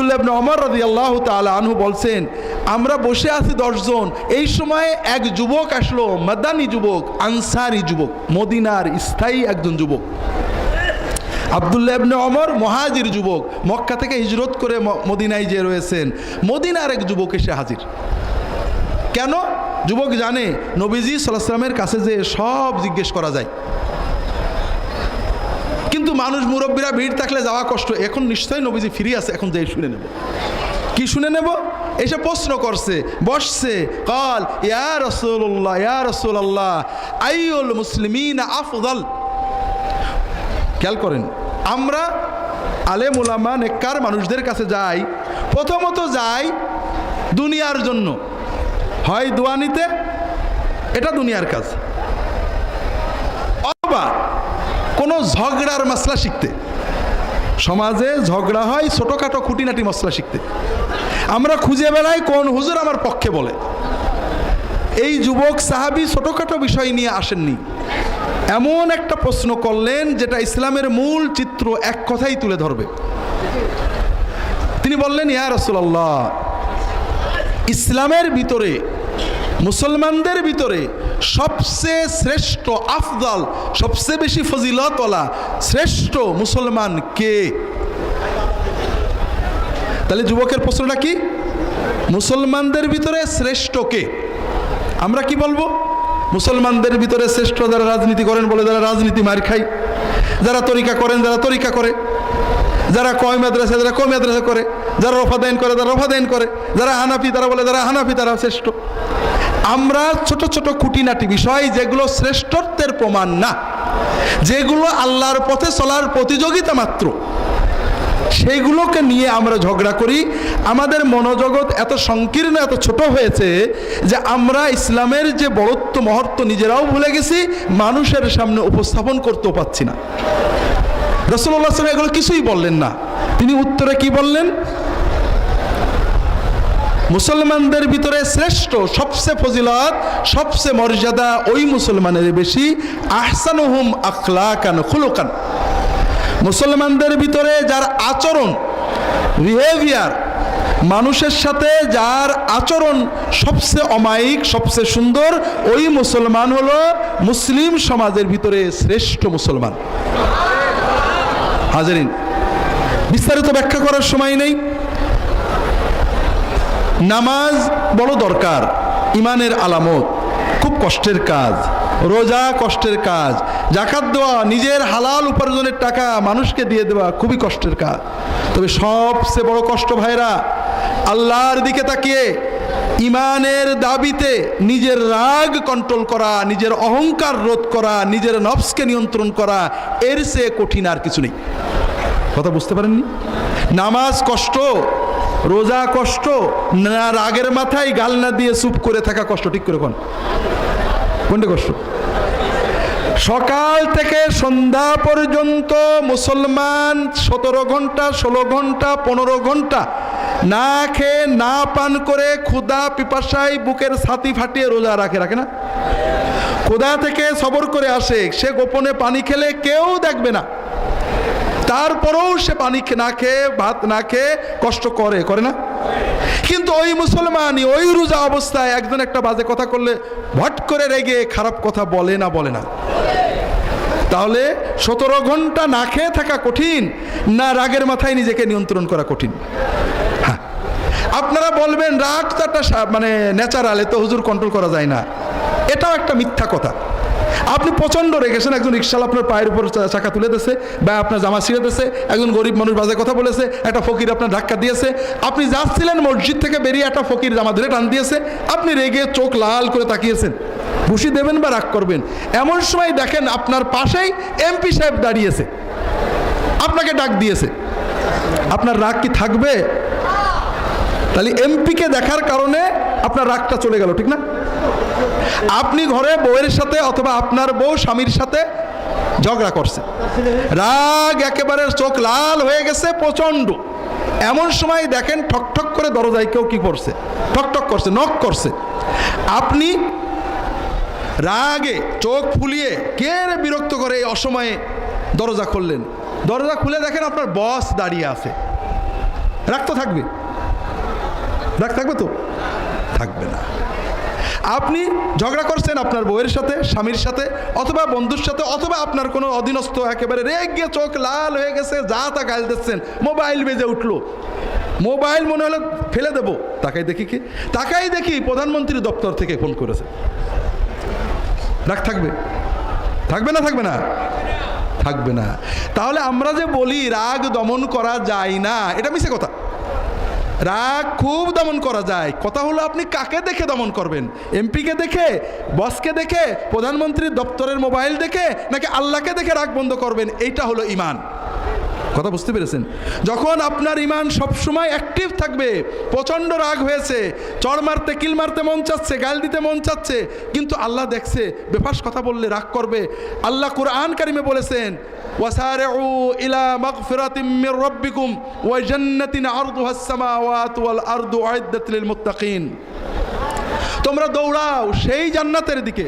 আব্দুল্লাহ ইবনে ওমর রাদিয়াল্লাহু তাআলা আনহু বলছেন, আমরা বসে আছি 10 জন, এই সময় এক যুবক আসলো, মাদানী যুবক, আনসারি যুবক, মদিনার স্থায়ী একজন যুবক। আব্দুল্লাহ ইবনে ওমর মুহাজির যুবক, মক্কা থেকে হিজরত করে মদিনায় যে রয়েছেন, মদিনার এক যুবক এসে হাজির। কেন? যুবক জানে নবীজি সাল্লাল্লাহু আলাইহি ওয়াসাল্লামের কাছে যে সব জিজ্ঞেস করা যায়, কিন্তু মানুষ মুরব্বীরা ভিড় থাকলে যাওয়া কষ্ট। এখন নিশ্চয়ই নবীজি ফিরে আছে, এখন যাই শুনে নেব। কি শুনে নেব? এসে প্রশ্ন করছে, বসছে, কাল ইয়া রাসূলুল্লাহ, ইয়া রাসূলুল্লাহ আইয়ুল মুসলিমিনা আফদাল। খেয়াল করেন, আমরা আলেম ওলামা নেককার মানুষদের কাছে যাই, প্রথমত যাই দুনিয়ার জন্য, হয় দোয়া নিতে, এটা দুনিয়ার কাজ, অথবা কোনো ঝগড়ার মাসলা শিখতে। সমাজে ঝগড়া হয়, ছোটোখাটো খুঁটিনাটি মশলা শিখতে আমরা খুঁজে বেড়াই কোন হুজুর আমার পক্ষে বলে। এই যুবক সাহাবী ছোটোখাটো বিষয় নিয়ে আসেননি, এমন একটা প্রশ্ন করলেন যেটা ইসলামের মূল চিত্র এক কথাই তুলে ধরবে। তিনি বললেন, ইয়া রাসূলুল্লাহ, ইসলামের ভিতরে, মুসলমানদের ভিতরে সবচেয়ে শ্রেষ্ঠ, আফদাল, সবচেয়ে বেশি ফজিলতওয়ালা শ্রেষ্ঠ মুসলমান কে? তাহলে যুবকের প্রশ্নটা কি? মুসলমানদের ভিতরে শ্রেষ্ঠ কে? আমরা কি বলবো? মুসলমানদের ভিতরে শ্রেষ্ঠ যারা রাজনীতি করেন বলে, যারা রাজনীতি মার খায়, যারা তরিকা করেন যারা তরিকা করে, যারা কয় মাদ্রাসা যারা কয় মাদ্রাসা করে, যারা রফাদাইন করে যারা রফাদাইন করে, যারা হানাফি তারা বলে যারা হানাফি তারা শ্রেষ্ঠ। আমরা ছোট ছোট খুঁটিনাটি বিষয় যেগুলো শ্রেষ্ঠত্বের প্রমাণ না, যেগুলো আল্লাহর পথে চলার প্রতিযোগিতা মাত্র, সেইগুলোকে নিয়ে আমরা ঝগড়া করি। আমাদের মনোজগৎ এত সংকীর্ণ, এত ছোট হয়েছে যে আমরা ইসলামের যে বড়ত্ব মহত্ব নিজেরাও ভুলে গেছি, মানুষের সামনে উপস্থাপন করতেও পাচ্ছি না। রাসূলুল্লাহ সাল্লাল্লাহু আলাইহি ওয়াসাল্লাম এগুলো কিছুই বললেন না। তিনি উত্তরে কি বললেন? মুসলমানদের ভিতরে শ্রেষ্ঠ, সবচেয়ে ফজিলত, সবচেয়ে মর্যাদা ওই মুসলমানের বেশি, আহসানুহুম আখলাকান খুলুকান। মুসলমানদের ভিতরে যার আচরণ, বিহেভিয়ার, মানুষের সাথে যার আচরণ সবচেয়ে অমায়িক, সবচেয়ে সুন্দর, ওই মুসলমান হলো মুসলিম সমাজের ভিতরে শ্রেষ্ঠ মুসলমান। হাজারিন, বিস্তারিত ব্যাখ্যা করার সময় নেই। নামাজ বড় দরকার, ইমানের আলামত, খুব কষ্টের কাজ। রোজা কষ্টের কাজ, যাকাত দেওয়া, নিজের হালাল উপার্জনের টাকা মানুষকে দিয়ে দেওয়া খুবই কষ্টের কাজ। তবে সবচেয়ে বড় কষ্ট ভাইরা, আল্লাহর দিকে তাকিয়ে ইমানের দাবিতে নিজের রাগ কন্ট্রোল করা, নিজের অহংকার রোধ করা, নিজের নফসকে নিয়ন্ত্রণ করা, এর চেয়ে কঠিন আর কিছু নেই। কথা বুঝতে পারেননি? নামাজ কষ্ট, রোজা কষ্ট, না রাগের মাথায় গাল না দিয়ে চুপ করে থাকা কষ্ট। ঠিক করে কোনটা কষ্ট? সকাল থেকে সন্ধ্যা পর্যন্ত মুসলমান 17 ঘন্টা, 16 ঘন্টা, 15 ঘন্টা না খেয়ে না পান করে ক্ষুধা পিপাসায় বুকের ছাতি ফাটিয়ে রোজা রাখে না? ক্ষুধা থেকে সবর করে আসে, সে গোপনে পানি খেলে কেউ দেখবে না, তারপরেও সে পানি না খেয়ে, ভাত না খেয়ে কষ্ট করে না? কিন্তু ওই মুসলমানই ওই রোজা অবস্থায় একজন একটা বাজে কথা করলে ভট করে রেগে খারাপ কথা বলে না? তাহলে 17 ঘন্টা না খেয়ে থাকা কঠিন, না রাগের মাথায় নিজেকে নিয়ন্ত্রণ করা কঠিন? হ্যাঁ, আপনারা বলবেন রাগ তো একটা মানে ন্যাচারাল, এ তো হুজুর কন্ট্রোল করা যায় না। এটাও একটা মিথ্যা কথা। আপনি প্রচণ্ড রেগেছেন, একজন রিকশাওয়ালা আপনার পায়ের উপর চাকা তুলে দিয়েছে, বা আপনার জামা ছিঁড়ে দিয়েছে, একজন গরিব মানুষ বাজে কথা বলেছে, একটা ফকির আপনার ধাক্কা দিয়েছে, আপনি যাচ্ছিলেন মসজিদ থেকে বেরিয়ে একটা ফকির জামা ধরে টান দিয়েছে, আপনি রেগে চোখ লাল করে তাকিয়েছেন, ঘুষি দেবেন বা রাগ করবেন। এমন সময় দেখেন আপনার পাশেই এমপি সাহেব দাঁড়িয়েছে, আপনাকে ডাক দিয়েছে, আপনার রাগ কি থাকবে? তাহলে এমপিকে দেখার কারণে আপনার রাগটা চলে গেল, ঠিক না? আপনি ঘরে বউয়ের সাথে অথবা আপনার বউ স্বামীর সাথে ঝগড়া করছে, রাগ একেবারে চোখ লাল হয়ে গেছে প্রচন্ড। এমন সময় দেখেন ঠকঠক করে দরজায় কেউ কি করছে, ঠকঠক করছে, নক করছে। আপনি রাগে চোখ ফুলিয়ে কে রে বিরক্ত করে এই অসময়ে দরজা খুললেন, দরজা খুলে দেখেন আপনার বস দাঁড়িয়ে আছে। রাগ তো থাকবে, রাগ থাকবে তো? থাকবে না। আপনি ঝগড়া করছেন আপনার বউয়ের সাথে, স্বামীর সাথে, অথবা বন্ধুর সাথে, অথবা আপনার কোনো অধীনস্থ একেবারে রেগে গিয়ে চোখ লাল হয়ে গেছে, যা তা গাল দিচ্ছেন, মোবাইল বেজে উঠলো, মোবাইল মনে হলো ফেলে দেবো, তাকাই দেখি কি, তাকাই দেখি প্রধানমন্ত্রী দপ্তর থেকে ফোন করেছে। রাগ থাকবে? থাকবে না? থাকবে না? থাকবে না। তাহলে আমরা যে বলি রাগ দমন করা যায় না, এটা মিছে কথা। রাগ খুব দমন করা যায়। কথা হলো আপনি কাকে দেখে দমন করবেন? এমপিকে দেখে, বসকে দেখে, প্রধানমন্ত্রীর দপ্তরের মোবাইল দেখে, নাকি আল্লাহকে দেখে রাগ বন্ধ করবেন? এইটা হলো ঈমান। কথা বুঝতে পেরেছেন? যখন আপনার ঈমান সবসময় অ্যাক্টিভ থাকবে, প্রচণ্ড রাগ হয়েছে, চড় মারতে, কিল মারতে মন চাচ্ছে, গাল দিতে মন চাচ্ছে, কিন্তু আল্লাহ দেখছে, বেফাস কথা বললে রাগ করবে। আল্লাহ কুরআন কারিমে বলেছেন, ওয়াসারিউ ইলা মাগফিরাতিম মির রাব্বিকুম ওয়া জান্নাতিন আরদুহাস সামাওয়াতু ওয়াল আরদু উইদ্দাত লিল মুত্তাকিন। তোমরা দৌড়াও সেই জান্নাতের দিকে,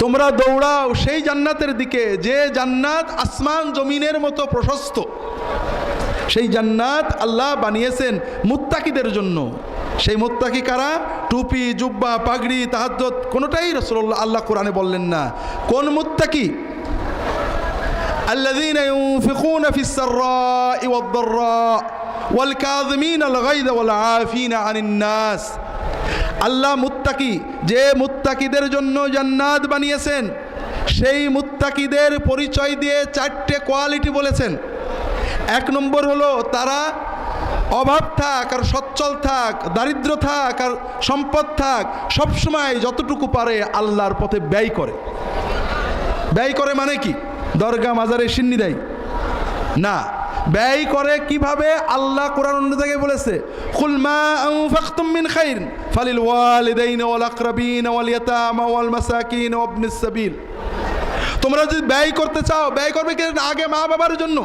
তোমরা দৌড়াও সেই জান্নাতের দিকে যে জান্নাত আসমান জমিনের মতো প্রশস্ত। সেই জান্নাত আল্লাহ বানিয়েছেন মুত্তাকিদের জন্য। সেই মুত্তাকি কারা? টুপি, জুব্বা, পাগড়ি, তাহাজ্জুদ কোনোটাই রাসূলুল্লাহ আল্লাহ কোরআনে বললেন না। কোন মুত্তাকি? আল্লাযীনা ইউনফিকুনা ফিস সাররাই ওয়াদ দাররা ওয়াল কাযিমিনাল গায়যা ওয়াল আফিনা আনিন নাস। আল্লাহ মুত্তাকি, যে মুত্তাকিদের জন্য জান্নাত বানিয়েছেন, সেই মুত্তাকিদের পরিচয় দিয়ে 4টে কোয়ালিটি বলেছেন। 1 নম্বর হলো তারা অভাব থাক আর সচ্ছল থাক, দারিদ্র থাক আর সম্পদ থাক, সবসময় যতটুকু পারে আল্লাহর পথে ব্যয় করে। ব্যয় করে মানে কি? দরগা মাজারে সিন্নি দেয় না, ব্যয় করে কিভাবে? আল্লাহ কোরআন অন্য জায়গায় বলেছে, কুল মা আনফাকতুম মিন খাইর ফালিল ওয়ালিদাইনি ওয়াল আকরাবিন ওয়াল ইয়াতামা ওয়াল মাসাকিন ওয়া ইবনিস সাবিল। তোমরা যদি ব্যয় করতে চাও, ব্যয় করবে কি? আগে মা বাবার জন্য।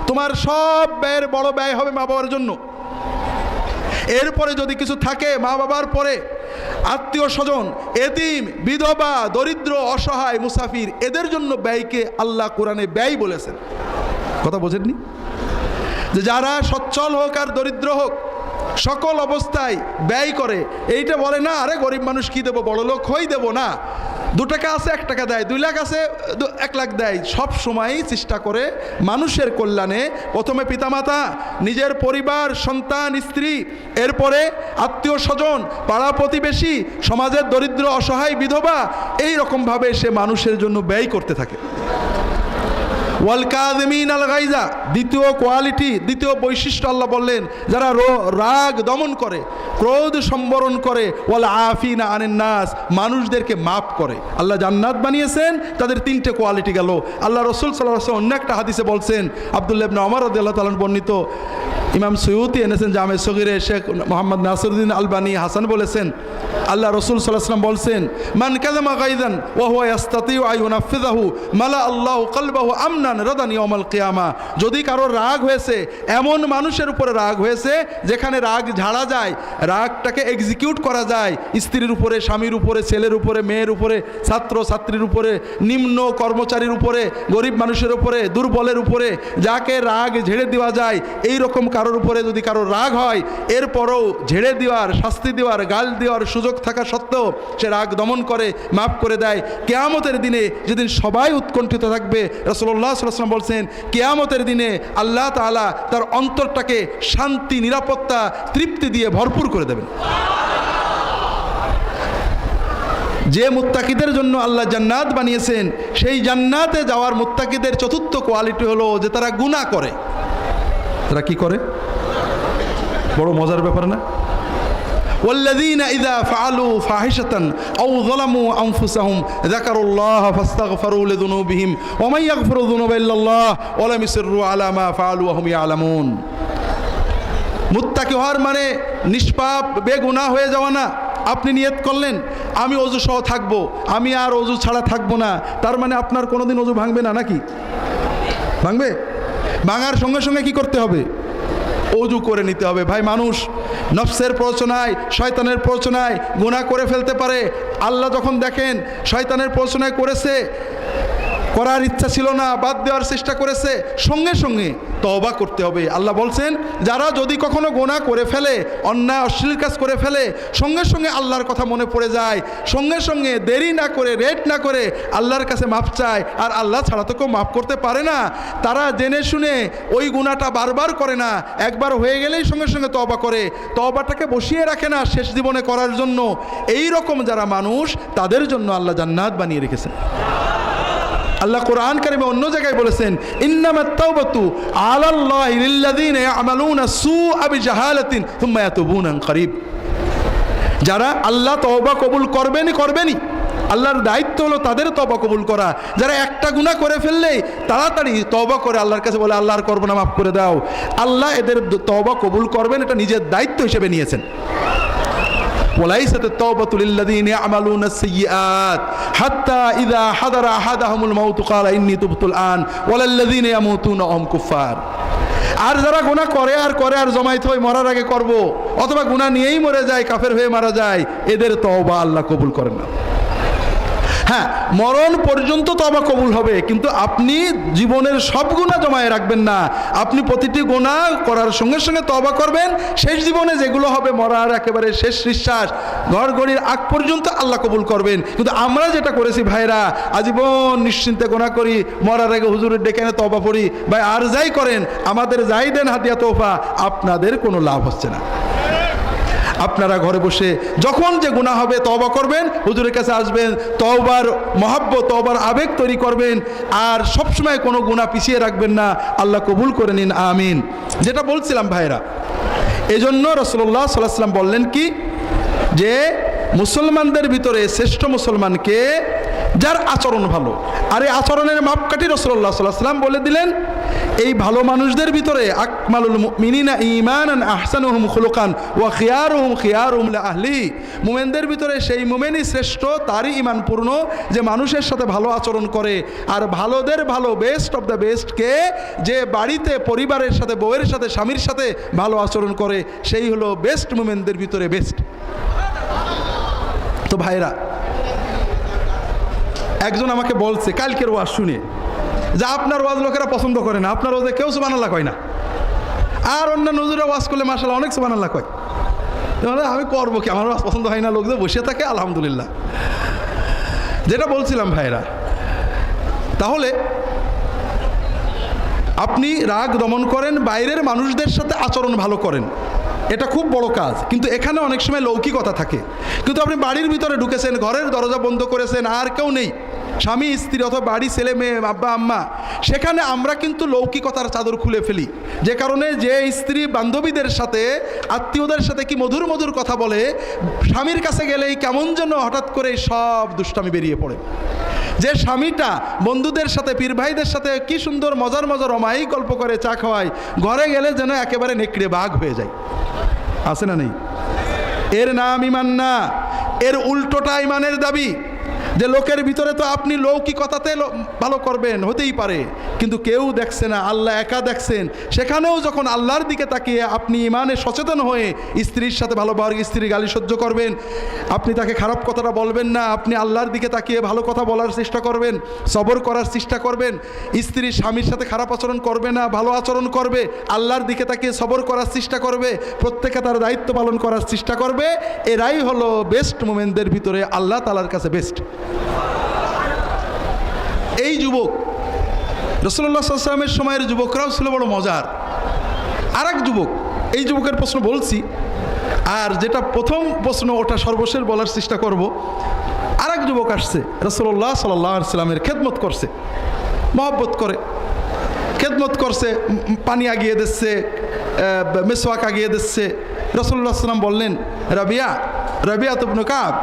তোমার সব ব্যয়ের বড় ব্যয় হবে মা বাবার জন্য। এরপরে যদি কিছু থাকে, মা বাবার পরে আত্মীয় স্বজন, এতিম, বিধবা, দরিদ্র, অসহায়, মুসাফির, এদের জন্য ব্যয়কে আল্লাহ কোরআনে ব্যয় বলেছেন। কথা বোঝেননি? যে যারা সচ্ছল হোক আর দরিদ্র হোক, সকল অবস্থায় ব্যয় করে। এইটা বলে না আরে গরিব মানুষ কি দেবো, বড় লোক হই দেবো না, 2 টাকা আছে 1 টাকা দেয়, 2 লাখ আছে 1 লাখ দেয়। সব সময়ই চেষ্টা করে মানুষের কল্যাণে, প্রথমে পিতামাতা, নিজের পরিবার, সন্তান, স্ত্রী, এরপরে আত্মীয় স্বজন, পাড়া প্রতিবেশী, সমাজের দরিদ্র, অসহায়, বিধবা, এই রকমভাবে সে মানুষের জন্য ব্যয় করতে থাকে। ওয়াল কাযিমিনাল গায়যা, দ্বিতীয় কোয়ালিটি, দ্বিতীয় বৈশিষ্ট্য আল্লাহ বললেন, যারা রাগ দমন করে, ক্রোধ সম্বরণ করে, ওয়াল আফিনা আনিন নাস, মানুষদেরকে মাফ করে। আল্লাহ জান্নাত বানিয়েছেন, তাদের 3টে কোয়ালিটি গেল। আল্লাহ রাসূল সাল্লাল্লাহু আলাইহি ওয়াসাল্লাম অন্য একটা হাদিসে বলছেন, আব্দুল্লাহ ইবনে ওমর রাদিয়াল্লাহু তাআলা বর্ণিত, ইমাম সুয়ুতি এনেছেন জামে সগীরে, শেখ মোহাম্মদ নাসিরউদ্দিন আলবানী হাসান বলেছেন, আল্লাহ রাসূল সাল্লাল্লাহু আলাইহি ওয়াসাল্লাম বলছেন, মান কাযামা গায়যান ওয়া হুয়া ইস্তাতিউ আন ইউনাফিযাহু মালা আল্লাহু কলবাহু আমনান রাদান ইয়াউমাল কিয়ামা। যদি কারো রাগ হয়েছে, এমন মানুষের উপরে রাগ হয়েছে যেখানে রাগ ঝাড়া যায়, রাগটাকে এক্সিকিউট করা যায়, স্ত্রীর উপরে, স্বামীর উপরে, ছেলের উপরে, মেয়ের উপরে, ছাত্র ছাত্রীর উপরে, নিম্ন কর্মচারীর উপরে, গরিব মানুষের উপরে, দুর্বলের উপরে, যাকে রাগ ঝেড়ে দেওয়া যায়, এই রকম কারোর উপরে যদি কারো রাগ হয়, এরপরও ঝেড়ে দেওয়ার, শাস্তি দেওয়ার, গাল দেওয়ার সুযোগ থাকা সত্ত্বেও সে রাগ দমন করে, মাফ করে দেয়, কিয়ামতের দিনে যেদিন সবাই উৎকণ্ঠিত থাকবে, রাসূলুল্লাহ সাল্লাল্লাহু আলাইহি ওয়াসাল্লাম বলছেন, কিয়ামতের দিনে আল্লাহ তাআলা তার অন্তরটাকে শান্তি, নিরাপত্তা, তৃপ্তি দিয়ে ভরপুর করে দেবেন। যে মুত্তাকিদের জন্য আল্লাহ জান্নাত বানিয়েছেন, সেই জান্নাতে যাওয়ার মুত্তাকিদের 4র্থ কোয়ালিটি হলো যে তারা গুনাহ করে। তারা কি করে? বড় মজার ব্যাপার না? والذين إذا فعلوا فاحشة أو ظلموا أنفسهم ذكروا الله فاستغفروا لذنوبهم ومن يغفر الذنوب إلا الله ولم يصروا على ما فعلوا وهم يعلمون। মুত্তাকি হওয়ার মানে নিষ্পাপ, বেগুনাহ হয়ে যাওয়া না। আপনি নিয়ত করলেন আমি ওযু সহ থাকবো, আমি আর ওযু ছাড়া থাকবো না, তার মানে আপনার কোনোদিন ওযু ভাঙবে না নাকি? ভাঙবে? ভাঙার সঙ্গে সঙ্গে কি করতে হবে? ওযু করে নিতে হবে। ভাই, মানুষ নফসের প্ররোচনায়, শয়তানের প্ররোচনায় গুনাহ করে ফেলতে পারে। আল্লাহ যখন দেখেন শয়তানের প্ররোচনায় করেছে, করার ইচ্ছা ছিল না, বাদ দেওয়ার চেষ্টা করেছে, সঙ্গে সঙ্গে তওবা করতে হবে। আল্লাহ বলছেন যারা যদি কখনো গুনাহ করে ফেলে, অন্যায় অশ্লীল কাজ করে ফেলে, সঙ্গে সঙ্গে আল্লাহর কথা মনে পড়ে যায়, সঙ্গে সঙ্গে দেরি না করে রেট না করে আল্লাহর কাছে মাফ চায়, আর আল্লাহ ছাড়া তো কেউ মাফ করতে পারে না, তারা জেনে শুনে ওই গুনাহটা বারবার করে না, একবার হয়ে গেলেই সঙ্গে সঙ্গে তওবা করে, তওবাটাকে বসিয়ে রাখে না শেষ জীবনে করার জন্য, এই রকম যারা মানুষ তাদের জন্য আল্লাহ জান্নাত বানিয়ে রেখেছেন। আল্লাহ কোরআন কারিমে অন্য জায়গায় বলেছেন ইন্নামাত তাওবাতু আলাল্লাহি লিল্লাযিনা ইয়ামালুনা সুআ বিজাহালাতিন সুম্মা ইয়াতুবুনা মিন করিব। যারা আল্লাহ তওবা কবুল করবেনই, আল্লাহর দায়িত্ব হলো তাদের তওবা কবুল করা। যারা একটা গুনাহ করে ফেললেই তাড়াতাড়ি তওবা করে আল্লাহর কাছে বলে আল্লাহর করব না, মাফ করে দাও, আল্লাহ এদের তওবা কবুল করবেন, এটা নিজের দায়িত্ব হিসেবে নিয়েছেন। ওয়ালাইসাত আত-তাওবাতু লিল্লাযিনা ইয়ামালুনা আস-সাইয়্যাত হাত্তা ইযা হাদারা আহাদাহুমুল মাউতু ক্বালা ইন্নী তুবতুল আন ওয়ালাল্লাযিনা ইয়ামুতুনা ওয়া হুম কুফার। আর যারা গুনাহ করে আর জমাইতে হয় মরার আগে করব, অথবা গুনাহ নিয়েই মরে যায়, কাফের হয়ে মারা যায়, এদের তওবা আল্লাহ কবুল করেন না। হ্যাঁ, মরণ পর্যন্ত তওবা কবুল হবে, কিন্তু আপনি জীবনের সব গুনাহ জমায়ে রাখবেন না। আপনি প্রতিটি গুনাহ করার সঙ্গে সঙ্গে তওবা করবেন, শেষ জীবনে যেগুলো হবে মরার একেবারে শেষ নিঃশ্বাস ঘরঘড়ির আগ পর্যন্ত আল্লাহ কবুল করবেন। কিন্তু আমরা যেটা করেছি ভাইরা, আজীবন নিশ্চিন্তে গুনাহ করি, মরার আগে হুজুরের ডেকে এনে তওবা পড়ি, ভাই আর যাই করেন আমাদের যাই দেন হাদিয়া তোফা, আপনাদের কোনো লাভ হচ্ছে না। আপনারা ঘরে বসে যখন যে গুনাহ হবে তওবা করবেন, হুজুরের কাছে আসবেন, তওবার মহব্বত, তওবার আবেগ তৈরি করবেন, আর সবসময় কোনো গুনাহ পিছিয়ে রাখবেন না। আল্লাহ কবুল করে নিন, আমিন। যেটা বলছিলাম ভাইরা, এজন্য রাসূলুল্লাহ সাল্লাল্লাহু আলাইহি ওয়াসাল্লাম বললেন কি, যে মুসলমানদের ভিতরে শ্রেষ্ঠ মুসলমানকে যার আচরণ ভালো, আর এই আচরণের মাপকাঠি রাসূলুল্লাহ সাল্লাল্লাহু আলাইহি ওয়াসাল্লাম বলে দিলেন, এই ভালো মানুষদের ভিতরে আকমালুল মুমিনিনা ঈমানান আহসানুহুম খুলুকান ওয়া খিয়ারুহুম লিআহলিহি। মুমিনদের ভিতরে সেই মুমিনই শ্রেষ্ঠ, তারই ঈমান পূর্ণ যে মানুষের সাথে ভালো আচরণ করে। আর ভালোদের ভালো, বেস্ট অফ দ্য বেস্ট কে, যে বাড়িতে পরিবারের সাথে, বউয়ের সাথে, স্বামীর সাথে ভালো আচরণ করে, সেই হলো বেস্ট, মুমিনদের ভিতরে বেস্ট। তো ভাইরা, একজন আমাকে বলছে কালকের ওয়াজ শুনে, যা আপনার ওয়াজ লোকেরা পছন্দ করে না, আপনার ওয়াজে কেউ সুবহানাল্লাহ কয় না, আর অন্য নজরে ওয়াজ করলে মাশাআল্লাহ অনেক সুবহানাল্লাহ কয়। আমি করবো কি, আমার ওয়াজ পছন্দ হয় না, লোকদের বসে থাকে আলহামদুলিল্লাহ। যেটা বলছিলাম ভাইরা, তাহলে আপনি রাগ দমন করেন, বাইরের মানুষদের সাথে আচরণ ভালো করেন, এটা খুব বড় কাজ। কিন্তু এখানে অনেক সময় লৌকিকতা থাকে। কিন্তু আপনি বাড়ির ভিতরে ঢুকেছেন, ঘরের দরজা বন্ধ করেছেন, আর কেউ নেই, স্বামী স্ত্রী অথবা বাড়ি ছেলে মেয়ে, আব্বা আম্মা, সেখানে আমরা কিন্তু লৌকিকতার চাদর খুলে ফেলি। যে কারণে যে স্ত্রী বান্ধবীদের সাথে, আত্মীয়দের সাথে কি মধুর মধুর কথা বলে, স্বামীর কাছে গেলেই কেমন যেন হঠাৎ করে সব দুষ্টামি বেরিয়ে পড়ে। যে স্বামীটা বন্ধুদের সাথে, পীর ভাইদের সাথে কি সুন্দর মজার মজার অমায়িক গল্প করে চা খাওয়ায়, ঘরে গেলে যেন একেবারে নেকড়ে বাঘ হয়ে যায়। আছে না নেই? এর নাম ঈমান না, এর উল্টোটা ঈমানের দাবি। যে লোকের ভিতরে তো আপনি লৌকিকতাতে ভালো করবেন, হতেই পারে, কিন্তু কেউ দেখছে না, আল্লাহ একা দেখছেন। সেখানেও যখন আল্লাহর দিকে তাকিয়ে আপনি ঈমানে সচেতন হয়ে স্ত্রীর সাথে ভালো ব্যবহার, স্ত্রীর গালি সহ্য করবেন, আপনি তাকে খারাপ কথাটা বলবেন না, আপনি আল্লাহর দিকে তাকিয়ে ভালো কথা বলার চেষ্টা করবেন, সবর করার চেষ্টা করবেন, স্ত্রী স্বামীর সাথে খারাপ আচরণ করবে না, ভালো আচরণ করবে, আল্লাহর দিকে তাকিয়ে সবর করার চেষ্টা করবে, প্রত্যেকে তার দায়িত্ব পালন করার চেষ্টা করবে, এরাই হলো বেস্ট মোমেন্টদের ভিতরে আল্লাহ তাআলার কাছে বেস্ট। এই যুবক, রাসূলুল্লাহ সাল্লাল্লাহু আলাইহি ওয়াসাল্লামের সময়ের যুবকরাও ছিল বড় মজার। আর এক যুবক, এই যুবকের প্রশ্ন বলছি, আর যেটা প্রথম প্রশ্ন ওটা সর্বশেষ বলার চেষ্টা করব। আর এক যুবক আসছে, রাসূলুল্লাহ সাল্লাল্লাহু আলাইহি ওয়াসাল্লামের খেদমত করছে, মহব্বত করে খেদমত করছে, পানি আগিয়ে দিচ্ছে, মেসওয়াক আগিয়ে দিচ্ছে। রাসূলুল্লাহ সাল্লাল্লাহু আলাইহি ওয়াসাল্লাম বললেন, রাবিয়া ইবনে কাব,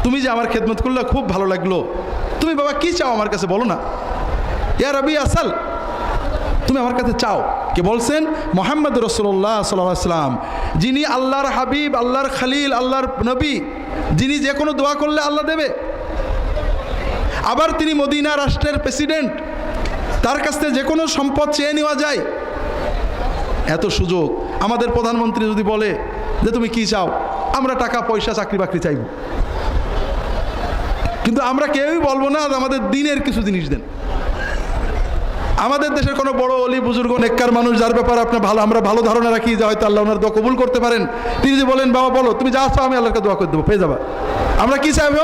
তুমি যে আমার খেদমত করলে খুব ভালো লাগলো, তুমি বাবা কি চাও আমার কাছে বলো না। ইয়া রাবি আসাল, তুমি আমার কাছে চাও। কে বলছেন? মুহাম্মদ রাসূলুল্লাহ সাল্লাল্লাহু আলাইহি ওয়াসাল্লাম, যিনি আল্লাহর হাবিব, আল্লাহর খলিল, আল্লাহর নবী, যিনি যে কোনো দোয়া করলে আল্লাহ দেবে। আবার তিনি মদিনা রাষ্ট্রের প্রেসিডেন্ট, তার কাছ থেকে যে কোনো সম্পদ চেয়ে নেওয়া যায়। এত সুযোগ। আমাদের প্রধানমন্ত্রী যদি বলে যে তুমি কি চাও, আমরা টাকা পয়সা চাকরি বাকরি চাইব, কিন্তু আমরা কেউই বলবো না আমাদের দিনের কিছু জিনিস দেন। আমাদের দেশের কোনো বড় অলি বুজুর্গ নেককার মানুষ যার ব্যাপারে আমরা ভালো ধারণা রাখি যে হয়তো আল্লাহ ওনার দোয়া কবুল করতে পারেন, তিনি যে বলেন বাবা বলো তুমি যা চাও আমি আল্লাহকে দোয়া করে দেবো, পেয়ে যাবা। আমরা কি চাইবো?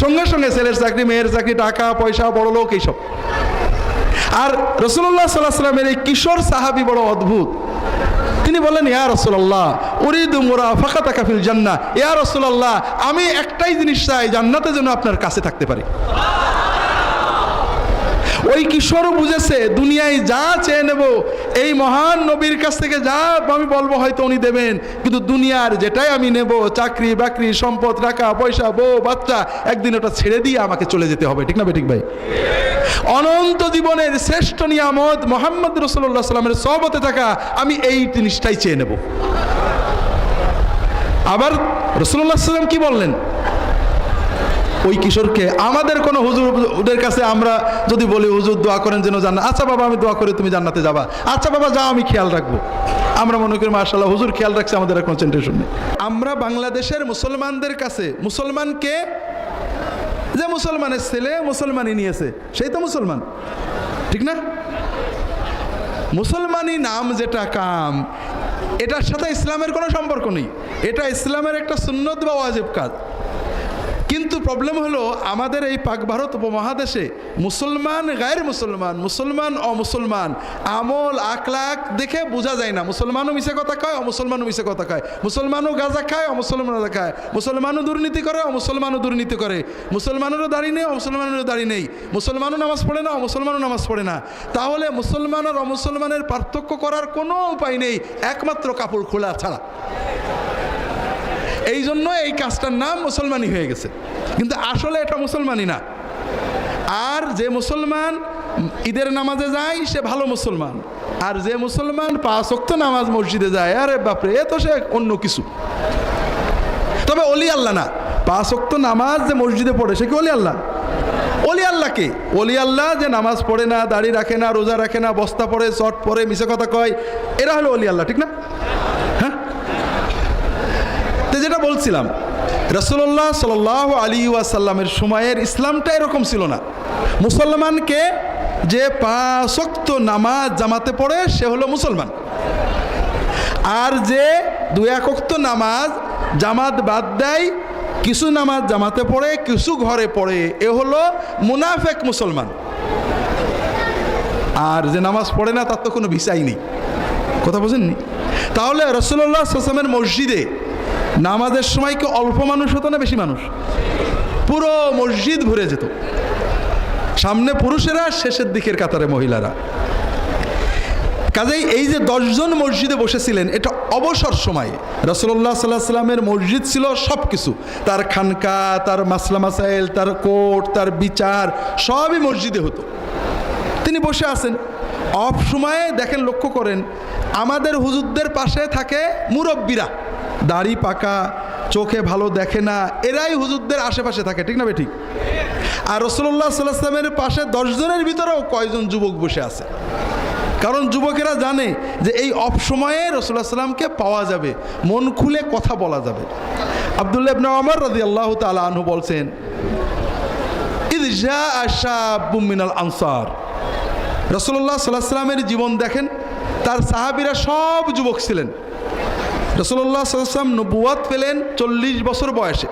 সঙ্গে সঙ্গে ছেলের চাকরি, মেয়ের চাকরি, টাকা পয়সা, বড় লোক, এইসব। আর রাসূলুল্লাহ সাল্লাল্লাহু আলাইহি ওয়াসাল্লামের এই কিশোর সাহাবী বড় অদ্ভুত। তিনি বললেন ইয়া রাসূলুল্লাহ উরিদু মুরাফাকাতাকা ফিল জান্নাহ, ইয়া রাসূলুল্লাহ আমি একটাই জিনিস চাই, জান্নাতে যেন আপনার কাছে থাকতে পারি। ওই কিশোরও বুঝেছে দুনিয়ায় যা চেয়ে নেব এই মহান নবীর কাছ থেকে যা আমি বলবো হয়তো উনি দেবেন, কিন্তু দুনিয়ার যেটাই আমি নেব, চাকরি বাকরি, সম্পদ, টাকা পয়সা, বউ বাচ্চা, একদিন ওটা ছেড়ে দিয়ে আমাকে চলে যেতে হবে, ঠিক না বেঠিক ভাই? অনন্ত জীবনের শ্রেষ্ঠ নিয়ামত মুহাম্মদ রাসূলুল্লাহ সাল্লামের সহবতে থাকা, আমি এই জিনিসটাই চেয়ে নেব। আবার রাসূলুল্লাহ সাল্লাম কি বললেন ওই কিশোরকে? আমাদের কোনো হুজুরদের কাছে আমরা যদি বলি হুজুর দোয়া করেন যেন জান্নাত, আচ্ছা বাবা আমি দোয়া করে তুমি জান্নাতে যাবা, আচ্ছা বাবা যাও আমি খেয়াল রাখবো, আমরা মনে করি মাশাআল্লাহ হুজুর খেয়াল রাখছে, আমাদের আর কনসেন্ট্রেশন নেই। আমরা বাংলাদেশের মুসলমানদের কাছে মুসলমানকে, যে মুসলমানের ছেলে মুসলমানই নিয়েছে সেই তো মুসলমান, ঠিক না? মুসলমানি নাম যেটা কাম, এটার সাথে ইসলামের কোনো সম্পর্ক নেই, এটা ইসলামের একটা সুন্নত বা ওয়াজিব কাজ। কিন্তু প্রবলেম হলো আমাদের এই পাক ভারত উপমহাদেশে মুসলমান গায়ের মুসলমান, মুসলমান অমুসলমান, আমল আখলাক দেখে বোঝা যায় না। মুসলমানও মিশে কথা কয়, অমুসলমানও মিশে কথা কয়, মুসলমানও গাঁজা খায়, অমুসলমানও গাঁজা খায়, মুসলমানও দুর্নীতি করে, অমুসলমানও দুর্নীতি করে, মুসলমানেরও দাড়ি নেই, অমুসলমানেরও দাড়ি নেই, মুসলমানও নামাজ পড়ে না, অমুসলমানও নামাজ পড়ে না। তাহলে মুসলমান আর অমুসলমানের পার্থক্য করার কোনো উপায় নেই একমাত্র কাপড় খোলা ছাড়া। এই জন্য এই কাজটার নাম মুসলমানি হয়ে গেছে, কিন্তু আসলে এটা মুসলমানি না। আর যে মুসলমান ঈদের নামাজে যায় সে ভালো মুসলমান, আর যে মুসলমান 5 ওয়াক্ত নামাজ মসজিদে যায়, আরে বাপরে এ তো সে অন্য কিছু। তবে অলি আল্লাহ না, 5 ওয়াক্ত নামাজ যে মসজিদে পড়ে সে কি অলি আল্লাহ? অলি আল্লাহ কে? অলি আল্লাহ যে নামাজ পড়ে না, দাড়ি রাখে না, রোজা রাখে না, বস্তা পড়ে, চট পড়ে, মিছে কথা কয়, এরা হলো অলি আল্লাহ, ঠিক না? হ্যাঁ, যেটা বলছিলাম রাসূলুল্লাহ সাল্লাল্লাহু আলাইহি ওয়াসাল্লামের সময়ের ইসলামটা এরকম ছিল না। মুসলমানকে যে 5 ওয়াক্ত নামাজ জামাতে পড়ে সে হলো মুসলমান, আর যে 2-1 ওয়াক্ত নামাজ জামাত বাদ দেয়, কিছু নামাজ জামাতে পড়ে কিছু ঘরে পড়ে, এ হলো মুনাফেক মুসলমান। আর যে নামাজ পড়ে না তার তো কোনো ভিসাই নেই, কথা বোঝেননি? তাহলে রাসূলুল্লাহ সাল্লাল্লাহু আলাইহি ওয়াসাল্লামের মসজিদে নামাজের সময় কি অল্প মানুষ হতো না বেশি মানুষ? পুরো মসজিদ ভরে যেত, সামনে পুরুষেরা, শেষের দিকের কাতারে মহিলারা। কাজেই এই যে 10 জন মসজিদে বসেছিলেন এটা অবসর সময়ে রাসূলুল্লাহ সাল্লাল্লাহু আলাইহি ওয়াসাল্লামের মসজিদ ছিল সব কিছু, তার খানকা, তার মাসলা মাসাইল, তার কোর্ট, তার বিচার সবই মসজিদে হতো। তিনি বসে আছেন, অফ সময়ে দেখেন, লক্ষ্য করেন আমাদের হুজুরদের পাশে থাকে মুরব্বীরা, দাড়ি পাকা, চোখে ভালো দেখে না, এরাই হুজুরদের আশেপাশে থাকে, ঠিক না বেঠিক? আর রাসূলুল্লাহ সাল্লাল্লাহু আলাইহি ওয়াসাল্লামের পাশে 10 জনের ভিতরেও কয়জন যুবক বসে আছে, কারণ যুবকেরা জানে যে এই অফ সময়ে রাসূলুল্লাহ সাল্লামকে পাওয়া যাবে, মন খুলে কথা বলা যাবে। আব্দুল্লাহ ইবনে ওমর রাদিয়াল্লাহু তাআলা আনহু বলছেন, ইয জাআ শাবুম মিনাল আনসার। রাসূলুল্লাহ সাল্লাল্লাহু আলাইহি ওয়াসাল্লামের জীবন দেখেন, তার সাহাবীরা সব যুবক ছিলেন। রাসূলুল্লাহ সাল্লাল্লাহু আলাইহি ওয়াসাল্লাম নবুয়ত পেলেন 40 বছর বয়সে,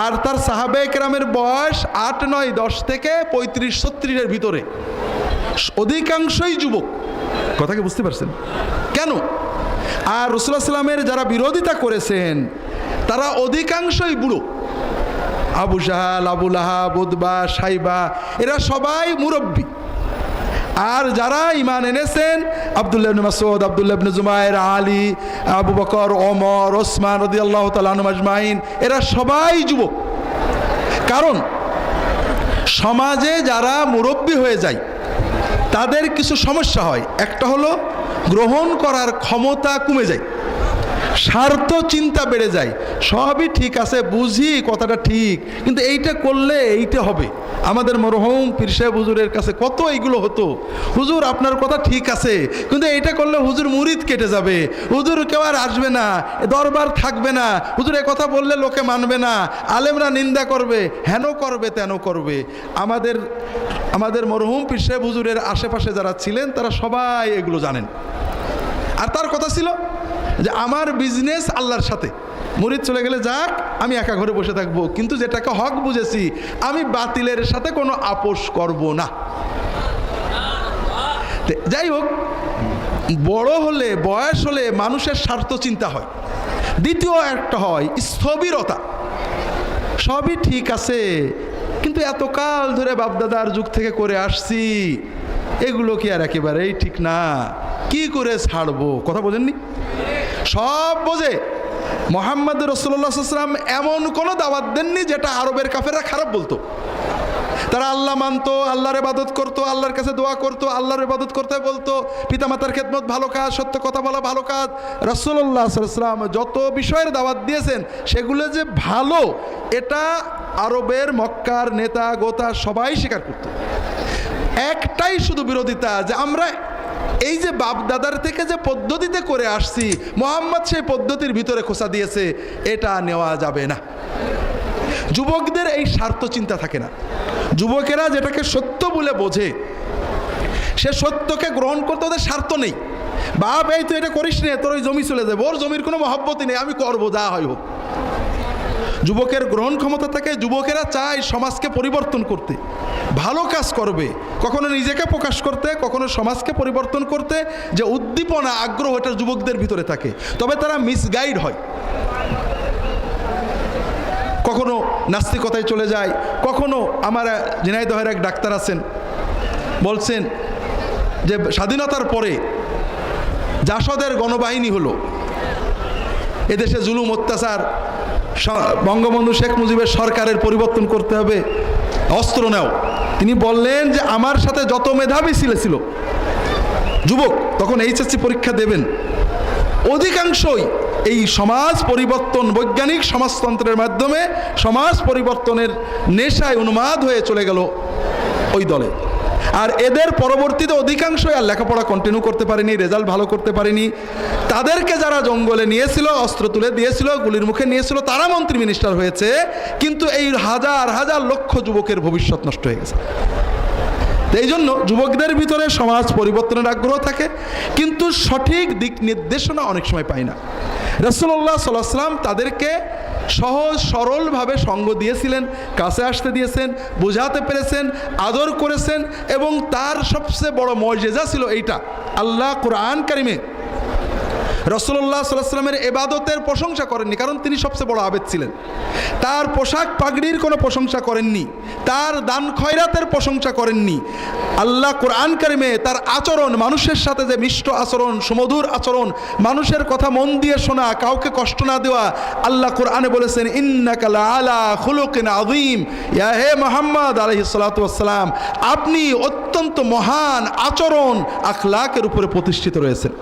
আর তার সাহাবায়ে কেরামের বয়স 8, 9, 10 থেকে 35, 36-এর ভিতরে, অধিকাংশই যুবক। কথা কি বুঝতে পারছেন? কেন? আর রাসূলুল্লাহ সাল্লামের যারা বিরোধিতা করেছেন তারা অধিকাংশই বুড়ো। আবু জাহাল, আবু লাহাব, উতবা, সাইবা, এরা সবাই মুরব্বী। আর যারা ঈমান এনেছেন আব্দুল্লাহ ইবনে মাসউদ, আব্দুল্লাহ ইবনে জুবায়ের, আলী, আবু বকর, ওমর, ওসমান রাদিয়াল্লাহু তাআলা আনহুম আজমাইন, এরা সবাই যুবক। কারণ সমাজে যারা মুরব্বী হয়ে যায় তাদের কিছু সমস্যা হয়। একটা হলো গ্রহণ করার ক্ষমতা কমে যায়, স্বার্থ চিন্তা বেড়ে যায়। সবই ঠিক আছে, বুঝি কথাটা ঠিক, কিন্তু এইটা করলে এইটা হবে, আমাদের মরহুম পীর সাহেব হুজুরের কাছে কত এইগুলো হতো, হুজুর আপনার কথা ঠিক আছে, কিন্তু এটা করলে হুজুর মুরিদ কেটে যাবে, হুজুর কেউ আর আসবে না, দরবার থাকবে না, হুজুর এ কথা বললে লোকে মানবে না, আলেমরা নিন্দা করবে, হেন করবে তেন করবে। আমাদের মরহুম পীর সাহেব হুজুরের আশেপাশে যারা ছিলেন তারা সবাই এগুলো জানেন। আর তার কথা ছিল যে আমার বিজনেস আল্লাহর সাথে, মুরিদ চলে গেলে যাক, আমি একা ঘরে বসে থাকবো, কিন্তু যেটাকে হক বুঝেছি আমি বাতিলের সাথে কোনো আপোষ করব না। যাই হোক, বড় হলে, বয়স হলে মানুষের স্বার্থ চিন্তা হয়। দ্বিতীয় একটা হয় স্থবিরতা। সবই ঠিক আছে, কিন্তু এতকাল ধরে বাপদাদার যুগ থেকে করে আসছি, এগুলো কি আর একেবারেই ঠিক না, কি করে ছাড়বো? কথা বোঝেননি? সব বোঝে। মুহাম্মদ রাসূলুল্লাহ সাল্লাল্লাহু আলাইহি ওয়াসাল্লাম এমন কোনো দাওয়াত দেননি যেটা আরবের কাফেররা খারাপ বলতো। তারা আল্লাহ মানতো, আল্লাহর ইবাদত করতো, আল্লাহর কাছে দোয়া করতো, আল্লাহর ইবাদত করতে বলতো, পিতামাতার খেদমত ভালো কাজ, সত্য কথা বলা ভালো কাজ। রাসূলুল্লাহ সাল্লাল্লাহু আলাইহি ওয়াসাল্লাম যত বিষয়ের দাওয়াত দিয়েছেন সেগুলো যে ভালো, এটা আরবের মক্কার নেতা গোতা সবাই স্বীকার করত। একটাই শুধু বিরোধিতা, যে আমরা এই যে বাপ দাদার থেকে যে পদ্ধতিতে করে আসছি, মুহাম্মদ সেই পদ্ধতির ভিতরে খোঁচা দিয়েছে, এটা নেওয়া যাবে না। যুবকদের এই স্বার্থ চিন্তা থাকে না। যুবকেরা যেটাকে সত্য বলে বোঝে, সে সত্যকে গ্রহণ করতে ওদের স্বার্থ নেই। বাপ এই তো এটা করিস নে, তোর ওই জমি চলে যাবে, ওর জমির কোনো মহব্বতই নেই, আমি করবো যা হয় হোক। যুবকের গ্রহণ ক্ষমতা থাকে। যুবকেরা চায় সমাজকে পরিবর্তন করতে, ভালো কাজ করবে, কখনো নিজেকে প্রকাশ করতে, কখনো সমাজকে পরিবর্তন করতে। যে উদ্দীপনা, আগ্রহ, এটা যুবকদের ভিতরে থাকে, তবে তারা মিসগাইড হয়। কখনো নাস্তিকতায় চলে যায়, কখনো আমার ঝিনাইদহের এক ডাক্তার আছেন, বলছেন যে স্বাধীনতার পরে জাসদের গণবাহিনী হলো, এদেশে জুলুম অত্যাচার, বঙ্গবন্ধু শেখ মুজিবের সরকারের পরিবর্তন করতে হবে, অস্ত্র নেও। তিনি বললেন যে আমার সাথে যত মেধাবী ছিল যুবক, তখন এইচএসসি পরীক্ষা দেবেন, অধিকাংশই এই সমাজ পরিবর্তন, বৈজ্ঞানিক সমাজতন্ত্রের মাধ্যমে সমাজ পরিবর্তনের নেশায় উন্মাদ হয়ে চলে গেল ওই দলে। আর এদের পরবর্তীতে অধিকাংশই আর লেখাপড়া কন্টিনিউ করতে পারেনি, রেজাল্ট ভালো করতে পারেনি। তাদেরকে যারা জঙ্গলে নিয়েছিল, অস্ত্র তুলে দিয়েছিল, গুলির মুখে নিয়েছিল, তারা মন্ত্রী মিনিস্টার হয়েছে, কিন্তু এই হাজার হাজার লক্ষ যুবকের ভবিষ্যৎ নষ্ট হয়ে গেছে। এই জন্য যুবকদের ভিতরে সমাজ পরিবর্তনের আগ্রহ থাকে, কিন্তু সঠিক দিক নির্দেশনা অনেক সময় পায় না। রাসূলুল্লাহ সাল্লাল্লাহু আলাইহি ওয়াসাল্লাম তাদেরকে সহজ সরলভাবে সঙ্গ দিয়েছিলেন, কাছে আসতে দিয়েছেন, বোঝাতে পেরেছেন, আদর করেছেন। এবং তার সবচেয়ে বড় মর্যাদা ছিল এইটা, আল্লাহ কোরআন কারিমে রাসূলুল্লাহ সাল্লাল্লাহু আলাইহি ওয়াসাল্লামের ইবাদতের প্রশংসা করেননি, কারণ তিনি সবচেয়ে বড় আবেদ ছিলেন। তার পোশাক পাগড়ির কোনো প্রশংসা করেননি, তার দান খয়রাতের প্রশংসা করেননি। আল্লাহ কোরআন কারিমে তার আচরণ, মানুষের সাথে যে মিষ্ট আচরণ, সুমধুর আচরণ, মানুষের কথা মন দিয়ে শোনা, কাউকে কষ্ট না দেওয়া, আল্লাহ কোরআনে বলেছেন ইন্নাকা লাআলা খুলুকিন আযীম, ইয়া হে মুহাম্মদ আলাইহিস সালাতু ওয়াস সালাম, আপনি অত্যন্ত মহান আচরণ, আখলাকের উপরে প্রতিষ্ঠিত রয়েছেন।